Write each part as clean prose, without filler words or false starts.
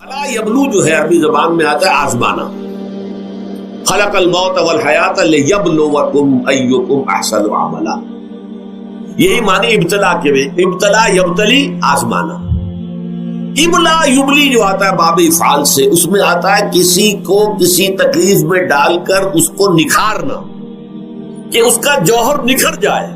الا یبلو جو ہے عربی زبان میں آتا ہے آزمانا. خلق الموت والحیات لیبلوکم ایکم احسن عملا. یہی معنی ابتلا کے بھی. ابتلا یبتلی آزمانا. ابلا یبلی جو آتا ہے باب افعال سے, اس میں آتا ہے کسی کو کسی تکلیف میں ڈال کر اس کو نکھارنا, کہ اس کا جوہر نکھر جائے,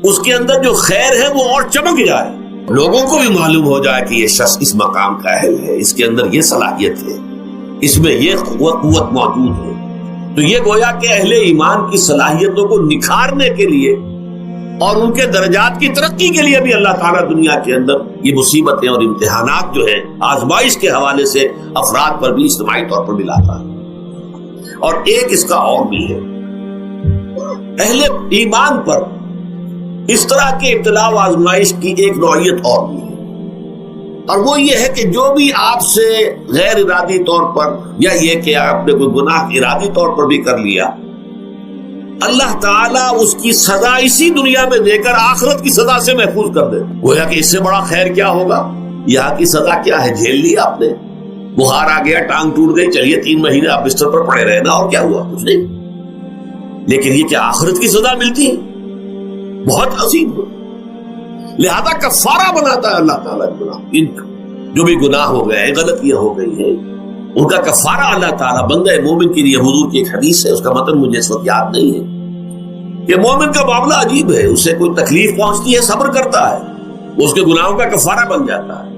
اس کے اندر جو خیر ہے وہ اور چمک جائے, لوگوں کو بھی معلوم ہو جائے کہ یہ شخص اس مقام کا اہل ہے, اس کے اندر یہ صلاحیت ہے, اس میں یہ قوت موجود ہے. تو یہ گویا کہ اہل ایمان کی صلاحیتوں کو نکھارنے کے لیے اور ان کے درجات کی ترقی کے لیے بھی اللہ تعالیٰ دنیا کے اندر یہ مصیبتیں اور امتحانات جو ہیں آزمائش کے حوالے سے افراد پر بھی اجتماعی طور پر بھی لاتا ہے. اور ایک اس کا اور بھی ہے, اہل ایمان پر اس طرح کے ابتلاء و آزمائش کی ایک نوعیت اور بھی ہے, اور وہ یہ ہے کہ جو بھی آپ سے غیر ارادی طور پر یا یہ کہ آپ نے کوئی گناہ ارادی طور پر بھی کر لیا, اللہ تعالیٰ اس کی سزا اسی دنیا میں دے کر آخرت کی سزا سے محفوظ کر دے. گویا کہ اس سے بڑا خیر کیا ہوگا. یہاں کی سزا کیا ہے, جھیل لی آپ نے, بخار آ گیا, ٹانگ ٹوٹ گئی, چلیے 3 مہینے آپ بستر پر پڑے رہے نا, اور کیا ہوا, کچھ نہیں. لیکن یہ کیا آخرت کی سزا ملتی ہے, بہت عظیم. لہذا کفارہ بناتا ہے اللہ تعالیٰ ان جو بھی گناہ ہو گئے ہیں, غلطیاں ہو گئی ہیں, ان کا کفارہ اللہ تعالیٰ بندہ مومن کے لیے. حضور کی ایک حدیث ہے, اس کا متن مجھے اس وقت یاد نہیں ہے, کہ مومن کا معاملہ عجیب ہے. اسے کوئی تکلیف پہنچتی ہے, صبر کرتا ہے, اس کے گناہوں کا کفارہ بن جاتا ہے,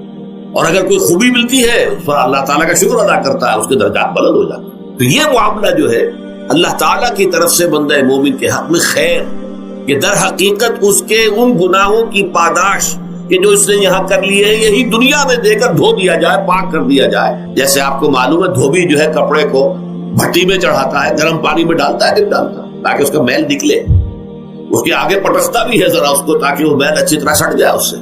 اور اگر کوئی خوبی ملتی ہے اس پر اللہ تعالیٰ کا شکر ادا کرتا ہے, اس کے درجات بلند ہو جاتے ہیں. تو یہ معاملہ جو ہے اللہ تعالیٰ کی طرف سے بندہ مومن کے حق میں خیر, کہ در حقیقت اس کے ان گناہوں کی پاداش کہ جو اس نے یہاں کر لیے ہیں, یہی دنیا میں دے کر دھو دیا جائے, پاک کر دیا جائے. جیسے آپ کو معلوم ہے دھوبی جو ہے کپڑے کو بھٹی میں چڑھاتا ہے, گرم پانی میں ڈالتا ہے, نہیں ڈالتا, تاکہ اس کا میل نکلے. اس کے آگے پٹکتا بھی ہے ذرا اس کو, تاکہ وہ میل اچھی طرح چھٹ جائے اس سے.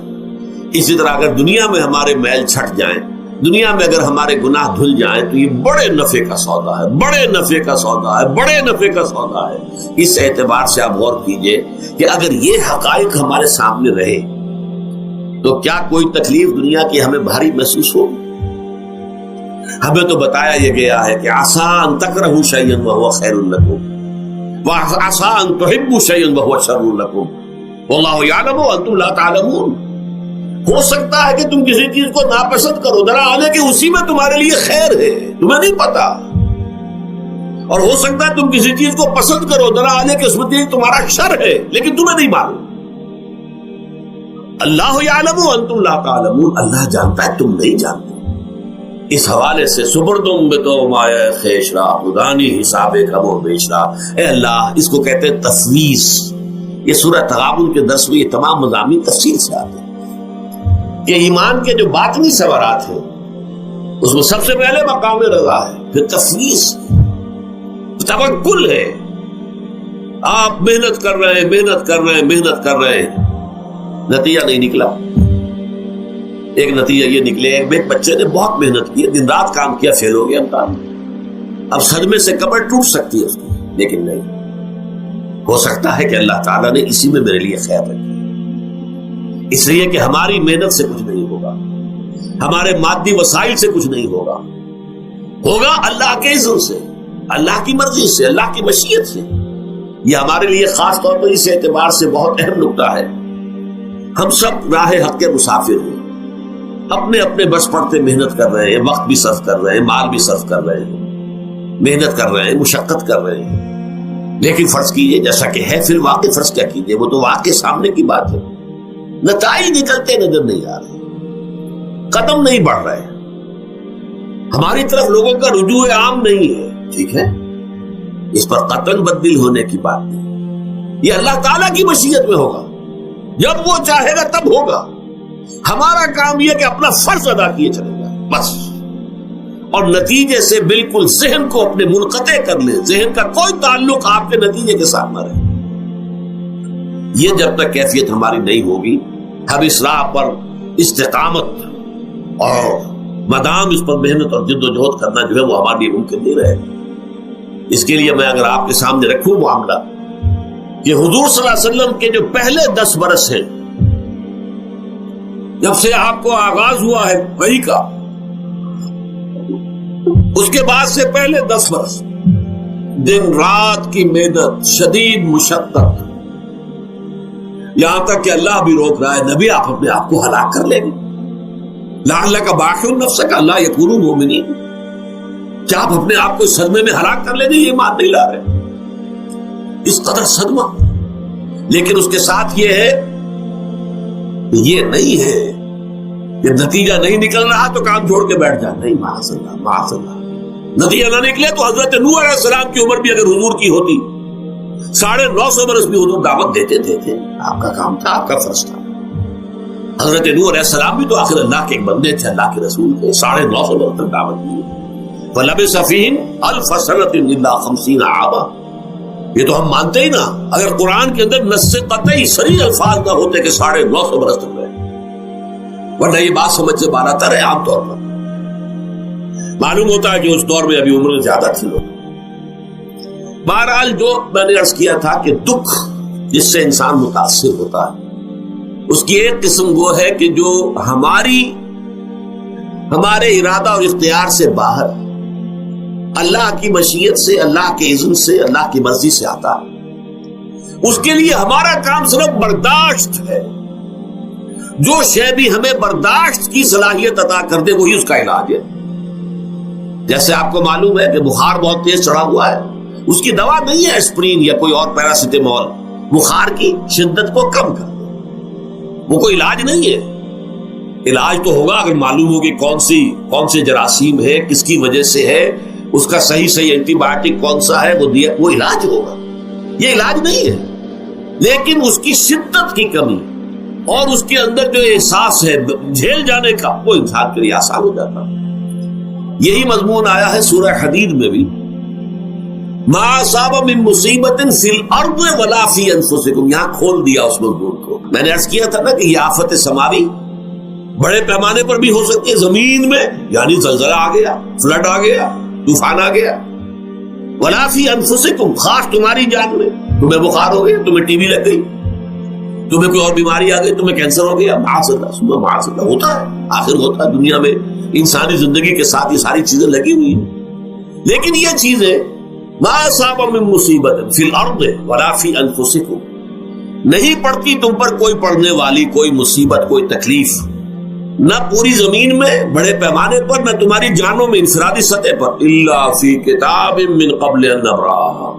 اسی طرح اگر دنیا میں ہمارے میل چھٹ جائیں, دنیا میں اگر ہمارے گناہ دھل جائیں, تو یہ بڑے نفع کا سودا ہے, بڑے نفع کا سودا ہے, بڑے نفع کا سودا ہے. اس اعتبار سے آپ غور کیجئے کہ اگر یہ حقائق ہمارے سامنے رہے تو کیا کوئی تکلیف دنیا کی ہمیں بھاری محسوس ہوگی. ہمیں تو بتایا یہ گیا ہے کہ عسیٰ ان تکرہوا شیئا وہو خیر لکم وعسیٰ ان تحبوا شیئا وہو شر لکم واللہ یعلم وانتم لا تعلمون. ہو سکتا ہے کہ تم کسی چیز کو ناپسند کرو, ذرا آنے کہ اسی میں تمہارے لیے خیر ہے, تمہیں نہیں پتا. اور ہو سکتا ہے تم کسی چیز کو پسند کرو, ذرا آنے کہ اس میں تمہارا شر ہے, لیکن تمہیں نہیں معلوم. اللہ یعلم وانتم لا تعلمون, اللہ جانتا ہے تم نہیں جانتے. اس حوالے سے سبردم بتو مایا خیش را خدانی حساب کم و بیش را. اے اللہ, اس کو کہتے ہیں تفویض. یہ سورہ تغابن کے 10 میں یہ تمام مضامین تفصیل سے آتے ہیں کہ ایمان کے جو باطنی ثمرات ہیں اس میں سب سے پہلے مقام رضا ہے, پھر تفویض, توکل ہے. آپ محنت کر رہے ہیں, محنت کر رہے ہیں, محنت کر رہے ہیں, نتیجہ نہیں نکلا. ایک نتیجہ یہ نکلے, ایک بچے نے بہت محنت کی, دن رات کام کیا, فیل ہو گیا امتحان. اب صدمے سے کمر ٹوٹ سکتی ہے اس کی, لیکن نہیں, ہو سکتا ہے کہ اللہ تعالیٰ نے اسی میں میرے لیے خیر رکھی, اس لیے کہ ہماری محنت سے کچھ نہیں ہوگا, ہمارے مادی وسائل سے کچھ نہیں ہوگا, ہوگا اللہ کے اذن سے, اللہ کی مرضی سے, اللہ کی مشیت سے. یہ ہمارے لیے خاص طور پر اس اعتبار سے بہت اہم نکتہ ہے. ہم سب راہ حق کے مسافر ہیں, اپنے اپنے بس پڑتے محنت کر رہے ہیں, وقت بھی صرف کر رہے ہیں, مال بھی صرف کر رہے ہیں, محنت کر رہے ہیں, مشقت کر رہے ہیں. لیکن فرض کیجئے جیسا کہ ہے فی الواقع, فرض کیا کیجئے, وہ تو واقع سامنے کی بات ہے, نتائج نکلتے نظر نہیں آ رہے, قدم نہیں بڑھ رہے, ہماری طرف لوگوں کا رجوع عام نہیں ہے. ٹھیک ہے, اس پر قطعاً بدل ہونے کی بات نہیں, یہ اللہ تعالیٰ کی مشیت میں ہوگا, جب وہ چاہے گا تب ہوگا. ہمارا کام یہ کہ اپنا فرض ادا کیے چلے گا بس, اور نتیجے سے بالکل ذہن کو اپنے منقطع کر لیں, ذہن کا کوئی تعلق آپ کے نتیجے کے ساتھ نہ رہے. یہ جب تک کیفیت ہماری نہیں ہوگی, ہم اس راہ پر استقامت اور مدام اس پر محنت اور جد و جہد کرنا جو ہے وہ ہمارے لیے ممکن نہیں رہے. اس کے لیے میں اگر آپ کے سامنے رکھوں معاملہ کہ حضور صلی اللہ علیہ وسلم کے جو پہلے 10 برس ہیں, جب سے آپ کو آغاز ہوا ہے وحی کا, اس کے بعد سے پہلے 10 برس دن رات کی محنت، شدید مشقت، یہاں تک کہ اللہ بھی روک رہا ہے نبی آپ اپنے آپ کو ہلاک کر لیں گے، لعلک باخع نفسک الا یکونوا مؤمنین، کیا آپ اپنے آپ کو اس صدمے میں ہلاک کر لیں گے؟ یہ ایمان نہیں لا رہے، اس قدر صدمہ۔ لیکن اس کے ساتھ یہ ہے، یہ نہیں ہے کہ نتیجہ نہیں نکل رہا تو کام چھوڑ کے بیٹھ جائے، نہیں، معاذ اللہ معاذ اللہ، نتیجہ نہ نکلے تو حضرت نوح علیہ السلام کی عمر بھی اگر حضور کی ہوتی 950 برس بھی حضور دعوت دیتے تھے، آپ کا کام تھا، آپ کا فرض تھا۔ حضرت نوح علیہ السلام بھی تو آخر اللہ کے ایک بندے تھے، اللہ کے رسول تھے، 950 برس تک دعوت دی۔ وَلَبِثَ فِيهِمْ أَلْفَ سَنَةٍ إِلَّا 50 عَامًا، یہ تو ہم مانتے ہی نا، اگر قرآن کے اندر نص قطعی صریح الفاظ نہ ہوتے کہ 950 برس تک رہے، ورنہ یہ بات سمجھ سے باہر آتا رہے۔ عام طور پر معلوم ہوتا ہے کہ اس دور میں ابھی عمر زیادہ تھی لوگ۔ بہرحال جو میں نے عرض کیا تھا کہ دکھ جس سے انسان متاثر ہوتا ہے اس کی ایک قسم وہ ہے کہ جو ہمارے ارادہ اور اختیار سے باہر، اللہ کی مشیت سے، اللہ کے اذن سے، اللہ کی مرضی سے آتا ہے، اس کے لیے ہمارا کام صرف برداشت ہے۔ جو شے بھی ہمیں برداشت کی صلاحیت عطا کر دے وہی اس کا علاج ہے۔ جیسے آپ کو معلوم ہے کہ بخار بہت تیز چڑھا ہوا ہے، اس کی دوا نہیں ہے اسپرین یا کوئی اور پیراسیٹامول، بخار کی شدت کو کم کر دے، وہ کوئی علاج نہیں ہے۔ علاج تو ہوگا اگر معلوم ہو کہ کون سے جراثیم ہے، کس کی وجہ سے ہے، اس کا صحیح اینٹی بایوٹک کون سا ہے، وہ علاج ہوگا۔ یہ علاج نہیں ہے، لیکن اس کی شدت کی کمی اور اس کے اندر جو احساس ہے جھیل جانے کا، وہ انسان کے لیے آسان ہو جاتا ہے۔ یہی مضمون آیا ہے سورہ حدید میں بھی، ما اصاب من مصیبت فی الارض ولا فی انفسکم، یہاں کھول دیا اس مضمون کو۔ میں نے عرض کیا تھا نا کہ یہ آفت سماوی بڑے پیمانے پر بھی ہو سکتی ہے، زمین میں یعنی زلزلہ آ گیا، فلڈ آ گیا، طوفان آ گیا، ولا فی انفسکم، خاص تمہاری جان میں، تمہیں بخار ہو گیا، تمہیں ٹی بی لگ گئی، تمہیں کوئی اور بیماری آ گئی، تمہیں کینسر ہو گیا، معاذ اللہ ہوتا ہے، آخر ہوتا ہے، دنیا میں انسانی زندگی کے ساتھ یہ ساری چیزیں لگی ہوئی ہیں۔ لیکن یہ چیزیں ما اصاب من مصیبت فی الارض ولا فی انفسکم، نہیں پڑتی تم پر کوئی پڑنے والی کوئی مصیبت، کوئی تکلیف، نہ پوری زمین میں بڑے پیمانے پر، نہ تمہاری جانوں میں انفرادی سطح پر، الا فی کتاب من قبل ان نبرأھا،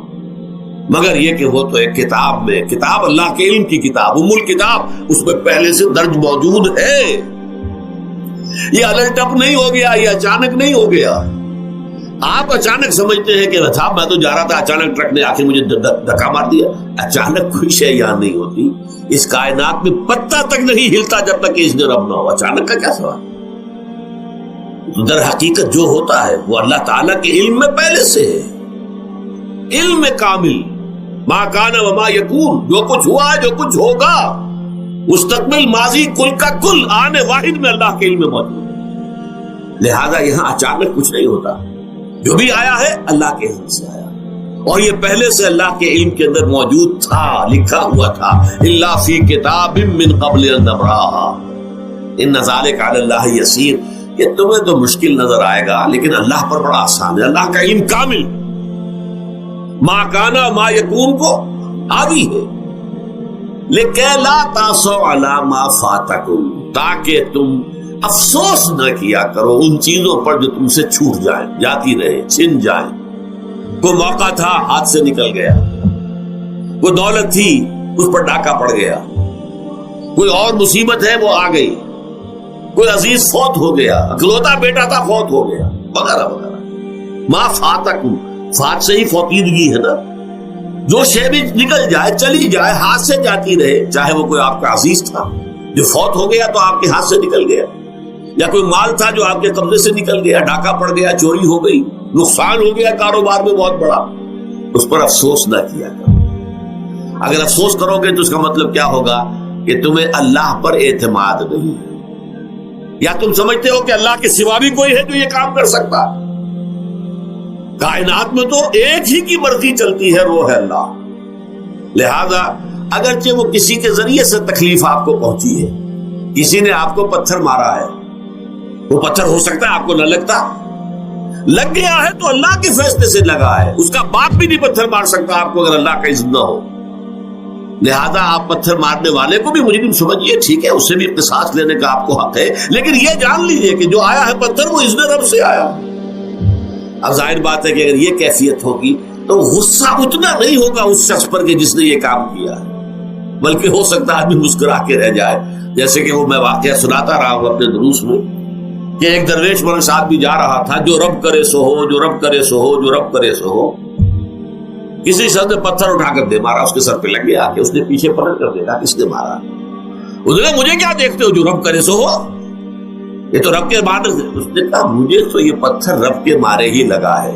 مگر یہ کہ وہ تو ایک کتاب میں، کتاب اللہ کے علم کی کتاب، ام الکتاب، اس میں پہلے سے درج موجود ہے۔ یہ الٹ اپ نہیں ہو گیا، یہ اچانک نہیں ہو گیا۔ آپ اچانک سمجھتے ہیں کہ صاحب میں تو جا رہا تھا، اچانک ٹرک نے آ کے مجھے دھکا مار دیا۔ اچانک کوئی شے یہاں نہیں ہوتی، اس کائنات میں پتہ تک نہیں ہلتا جب تک کہ اس نے رب نہ ہو۔ اچانک کا کیا سوال؟ در حقیقت جو ہوتا ہے وہ اللہ تعالیٰ کے علم میں پہلے سے ہے، علم میں کامل، ما کان وما یکون، جو کچھ ہوا جو کچھ ہوگا، مستقبل، ماضی، کل کا کل، آنے واحد میں اللہ کے علم میں موجود ہے۔ لہذا یہاں اچانک کچھ نہیں ہوتا، جو بھی آیا ہے اللہ کے علم سے آیا، اور یہ پہلے سے اللہ کے علم کے اندر موجود تھا، لکھا ہوا تھا، الا فی کتاب من قبل ان نبرأھا ان ذلک علی اللہ یسیر۔ یہ تمہیں تو مشکل نظر آئے گا لیکن اللہ پر بڑا آسان ہے، اللہ کا علم کامل، ما کانا ما یکون کو آوی ہے۔ لِکَیْ لَا تَأْسَوْا عَلَىٰ مَا فَاتَکُمْ، تاکہ تم افسوس نہ کیا کرو ان چیزوں پر جو تم سے چھوٹ جائیں، جاتی رہے، چھن جائیں۔ کوئی موقع تھا ہاتھ سے نکل گیا، کوئی دولت تھی اس پر ڈاکہ پڑ گیا، کوئی اور مصیبت ہے وہ آ گئی، کوئی عزیز فوت ہو گیا، اکلوتا بیٹا تھا فوت ہو گیا، وغیرہ وغیرہ۔ ما فاتکم، فات سے ہی فوتیدگی ہے نا، جو شے بھی نکل جائے، چلی جائے، ہاتھ سے جاتی رہے، چاہے وہ کوئی آپ کا عزیز تھا جو فوت ہو گیا تو آپ کے ہاتھ سے نکل گیا، یا کوئی مال تھا جو آپ کے قبضے سے نکل گیا، ڈاکہ پڑ گیا، چوری ہو گئی، نقصان ہو گیا کاروبار میں بہت بڑا، اس پر افسوس نہ کیا کرو۔ اگر افسوس کرو گے تو اس کا مطلب کیا ہوگا کہ تمہیں اللہ پر اعتماد نہیں ہے، یا تم سمجھتے ہو کہ اللہ کے سوا بھی کوئی ہے جو یہ کام کر سکتا۔ کائنات میں تو ایک ہی کی مرضی چلتی ہے، وہ ہے اللہ۔ لہذا اگرچہ وہ کسی کے ذریعے سے تکلیف آپ کو پہنچی ہے، کسی نے آپ کو پتھر مارا ہے، وہ پتھر ہو سکتا ہے آپ کو نہ لگتا، لگ گیا ہے تو اللہ کے فیصلے سے لگا ہے، اس کا باپ بھی نہیں پتھر مار سکتا آپ کو اگر اللہ کا اذن نہ ہو. لہذا آپ پتھر مارنے والے کو بھی مجرم سمجھیے، ٹھیک ہے، اس سے بھی قصاص لینے کا آپ کو حق ہے، لیکن یہ جان لیجئے کہ جو آیا ہے پتھر وہ اذن رب سے آیا. اب ظاہر بات ہے کہ اگر یہ کیفیت ہوگی تو غصہ اتنا نہیں ہوگا اس شخص پر کہ جس نے یہ کام کیا ہے، بلکہ ہو سکتا ہے آدمی مسکرا کے رہ جائے. جیسے کہ وہ میں واقعہ سناتا رہا ہوں اپنے دروس میں کہ ایک درویش میرے ساتھ بھی جا رہا تھا، جو رب کرے سو ہو، جو رب کرے سو ہو، جو رب کرے سو ہو. کسی شخص نے پتھر اٹھا کر دے مارا، اس کے سر پہ لگ گیا کہ اس نے پیچھے پلٹ کر دیکھا کس نے مارا. اس نے کہا مجھے کیا دیکھتے ہو، جو رب کرے سو ہو، یہ تو رب کے مارے. اس نے کہا مجھے تو یہ پتھر رب کے مارے ہی لگا ہے.